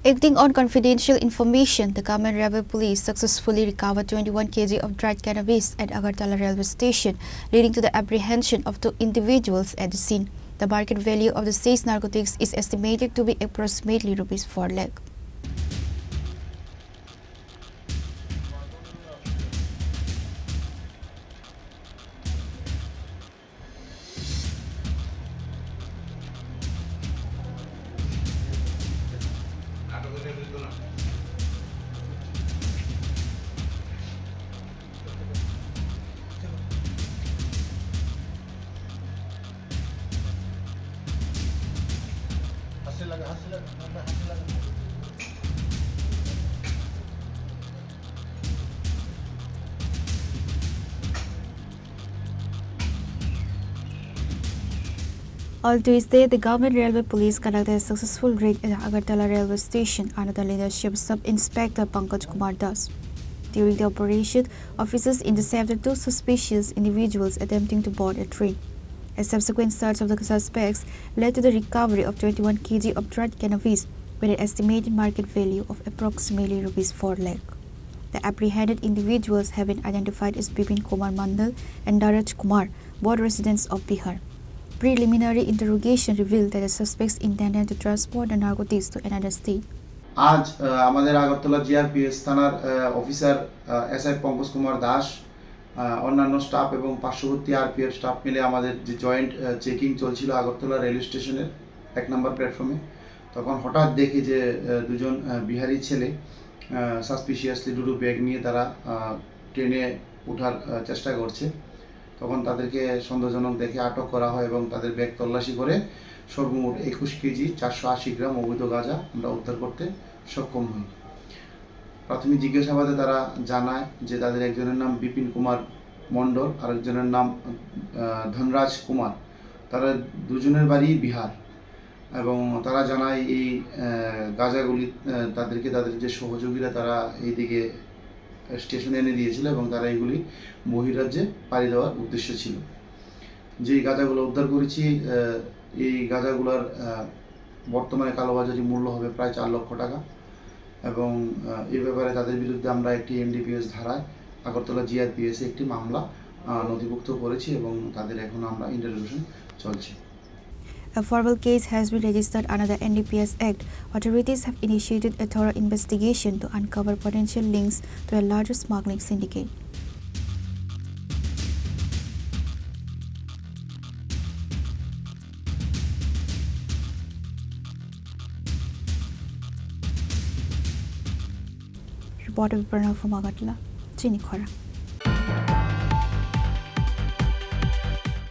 Acting on confidential information, the Khammam Railway Police successfully recovered 21 kg of dried cannabis at Agartala railway station, leading to the apprehension of 2 individuals at the scene. The market value of the seized narcotics is estimated to be approximately Rs 4 lakh. On Tuesday, the Government Railway Police conducted a successful raid at the Agartala railway station under the leadership of Sub-Inspector Pankaj Kumar Das. During the operation, officers intercepted 2 suspicious individuals attempting to board a train. A subsequent search of the suspects led to the recovery of 21 kg of dried cannabis with an estimated market value of approximately Rs 4 lakh. The apprehended individuals have been identified as Bipin Kumar Mandal and Daraj Kumar, both residents of Bihar. Preliminary interrogation revealed that the suspects intended to transport the narcotics to another state. आज আমাদের Agartala GRPS থানার officer SI Pankaj Kumar Das অন্যান্য staff এবং পার্শ্ববর্তী RPF staff মিলে আমাদের যে joint checking চলছিল আগরতলা রেল স্টেশনের 1 নম্বর প্ল্যাটফর্মে, তখন হঠাৎ দেখি যে 2 জন বিহারি ছেলে সাসপিশিয়াসলি দুটো ব্যাগ নিয়ে তারা ট্রেনে ওঠার চেষ্টা করছে। তখন তাদেরকে সন্দেহজনক দেখে আটক করা হয় এবং তাদের ব্যাগ তল্লাশি করে সর্বমোট 21 কেজি 480 গ্রাম অবৈধ গাঁজা আমরা উদ্ধার করতে সক্ষম হই। প্রাথমিক জিজ্ঞাসাবাদে তারা জানায় যে তাদের একজনের নাম বিপিন কুমার মণ্ডল, আরেকজনের নাম ধনরাজ কুমার। তারা দুজনের বাড়ি বিহার এবং তারা জানায় এই গাঁজাগুলি তাদেরকে তাদের যে সহযোগীরা তারা এইদিকে স্টেশনে এনে দিয়েছিল এবং তারা এগুলি বহিরাজ্যে পাড়ি দেওয়ার উদ্দেশ্য ছিল। যেই গাঁজাগুলো উদ্ধার করেছি এই গাঁজাগুলোর বর্তমানে কালোবাজারি মূল্য হবে প্রায় 4 লক্ষ টাকা এবং এই ব্যাপারে তাদের বিরুদ্ধে আমরা একটি এনডিপিএস ধারায় আগরতলা জিআরপিএসে একটি মামলা নথিভুক্ত করেছি এবং তাদের এখন আমরা ইন্টারোগেশন চলছে। A formal case has been registered under the NDPS Act. Authorities have initiated a thorough investigation to uncover potential links to a larger smuggling syndicate. Reporter Pranav from Agartala, Chini Khora.